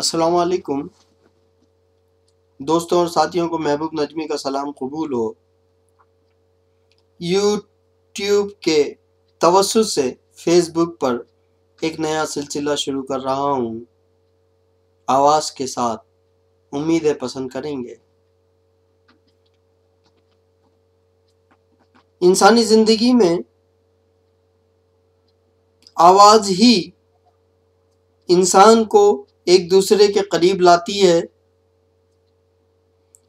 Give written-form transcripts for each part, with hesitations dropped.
السلام علیکم دوستوں اور ساتھیوں کو محبوب نجمی کا سلام قبول ہو۔ یوٹیوب کے توسط سے فیس بک پر ایک نیا سلسلہ شروع کر رہا ہوں، آواز کے ساتھ۔ امید ہے پسند کریں گے۔ انسانی زندگی میں آواز ہی انسان کو ایک دوسرے کے قریب لاتی ہے،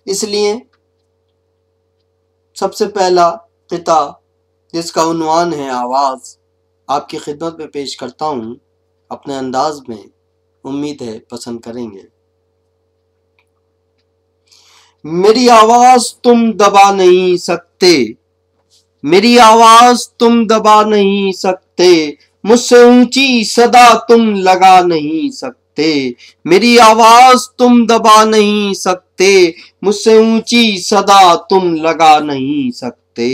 اس لیے سب سے پہلا قطعہ جس کا عنوان ہے آواز، آپ کی خدمت میں پیش کرتا ہوں اپنے انداز میں۔ امید ہے پسند کریں گے۔ میری آواز تم دبا نہیں سکتے، میری آواز تم دبا نہیں سکتے، مجھ سے اونچی صدا تم لگا نہیں سکتے، میری آواز تم دبا نہیں سکتے، مجھ سے اونچی صدا تم لگا نہیں سکتے۔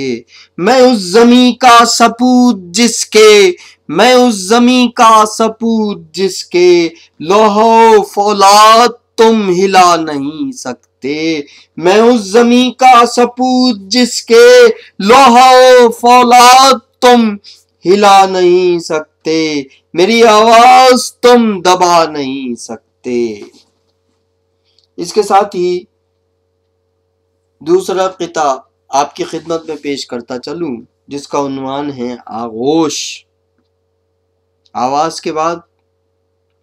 میں اس زمیں کا سپوت جس کے، میں اس زمیں کا سپوت جس کے، لوح و فولاد تم ہلا نہیں سکتے، میں اس زمیں کا سپوت جس کے، لوح و فولاد تم ہلا نہیں سکتے، میری آواز تم دبا نہیں سکتے۔ اس کے ساتھ ہی دوسرا قطعہ آپ کی خدمت میں پیش کرتا چلوں، جس کا عنوان ہے آغوش۔ آواز کے بعد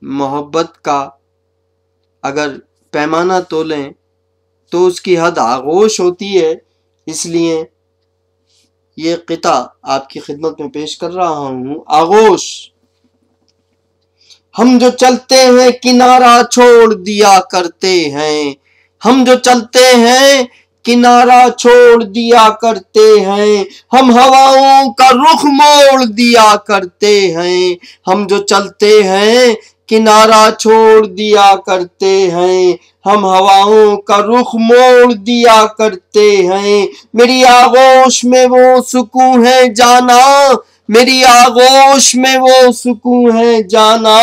محبت کا اگر پیمانہ تولیں تو اس کی حد آغوش ہوتی ہے، اس لیے یہ قطعہ آپ کی خدمت میں پیش کر رہا ہوں، آغوش۔ ہم جو چلتے ہیں کنارہ چھوڑ دیا کرتے ہیں، ہم جو چلتے ہیں کنارہ چھوڑ دیا کرتے ہیں، ہم ہواؤں کا رخ موڑ دیا کرتے ہیں، ہم جو چلتے ہیں کنارہ چھوڑ دیا کرتے ہیں، ہم ہواؤں کا رخ موڑ دیا کرتے ہیں، میری آغوش میں وہ سکون ہے جانا، میری آغوش میں وہ سکون ہے جانا،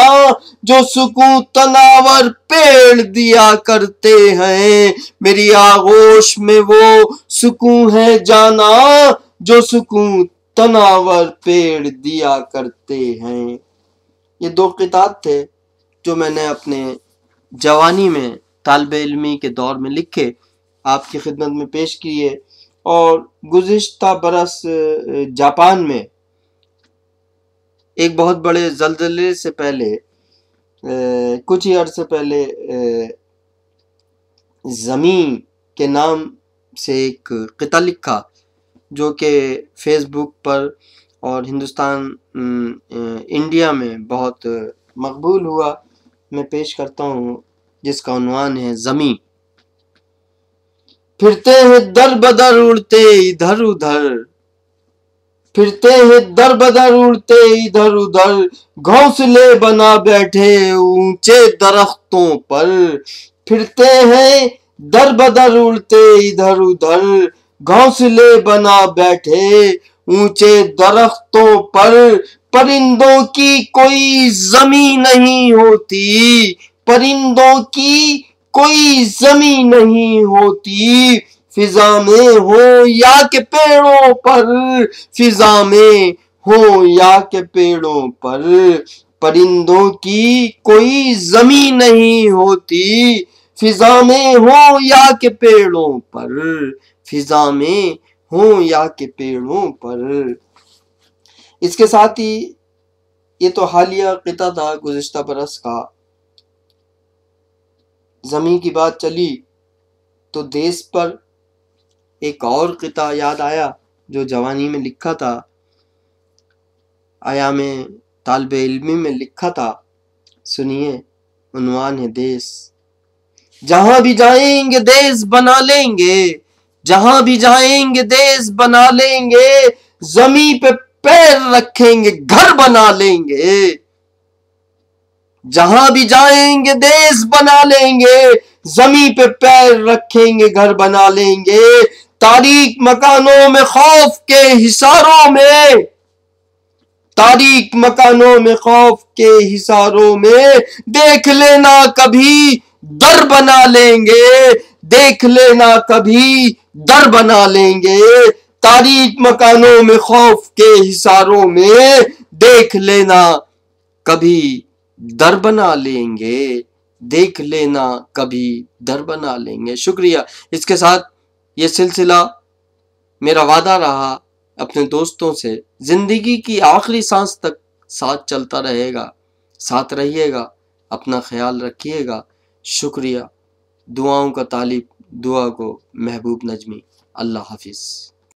جو سکون تناور پیڑ دیا کرتے ہیں، میری آغوش میں وہ سکون ہے جانا، جو سکون تناور پیڑ دیا کرتے ہیں۔ یہ دو قطعات تھے جو میں نے اپنے جوانی میں طالب علمی کے دور میں لکھے، آپ کی خدمت میں پیش کیے، اور گزشتہ برس جاپان میں ایک بہت بڑے زلزلے سے پہلے، کچھ ہی عرصے پہلے، زمین کے نام سے ایک قطعہ لکھا جو کہ فیس بک پر اور ہندوستان انڈیا میں بہت مقبول ہوا۔ میں پیش کرتا ہوں جس کا عنوان ہے زمین۔ پھرتے ہیں در بدر اڑتے ادھر ادھر، پھرتے ہیں در بدر اڑتے ادھر ادھر، گھونسلے بنا بیٹھے اونچے درختوں پر، پھرتے ہیں در بدر اڑتے ادھر ادھر، گھونسلے بنا بیٹھے اونچے درختوں پر، پرندوں کی کوئی زمین نہیں ہوتی، پرندوں کی کوئی زمین نہیں ہوتی، فضا میں ہوں یا کہ پیڑوں پر، فضا میں ہوں یا کہ پیڑوں پر، پرندوں کی کوئی زمین نہیں ہوتی، فضا میں ہوں یا کہ پیڑوں پر، فضا میں ہوں یا کہ پیڑوں پر۔ اس کے ساتھ ہی یہ تو حالیہ قطعہ تھا گزشتہ برس کا۔ زمین کی بات چلی تو دیس پر ایک اور قطعہ یاد آیا جو جوانی میں لکھا تھا، ایام طالب علمی میں لکھا تھا۔ سنیے، عنوان ہے دیس۔ جہاں بھی جائیں گے دیس بنا لیں گے، جہاں بھی جائیں گے دیس بنا لیں گے، زمین پہ پیر رکھیں گے گھر بنا لیں گے، جہاں بھی جائیں گے دیس بنا لیں گے، زمین پہ پیر رکھیں گے گھر بنا لیں گے، تاریک مکانوں میں خوف کے حصاروں میں، تاریک مکانوں میں خوف کے حصاروں میں دیکھ لینا کبھی در بنا لیں گے، دیکھ لینا کبھی در بنا لیں گے، تاریک مکانوں میں خوف کے حصاروں میں دیکھ لینا کبھی در بنا لیں گے، دیکھ لینا کبھی در بنا لیں گے۔ شکریہ۔ اس کے ساتھ یہ سلسلہ میرا وعدہ رہا اپنے دوستوں سے، زندگی کی آخری سانس تک ساتھ چلتا رہے گا، ساتھ رہیے گا، اپنا خیال رکھیے گا۔ شکریہ۔ دعاؤں کا طالب، دعا کو محبوب نجمی۔ اللہ حافظ۔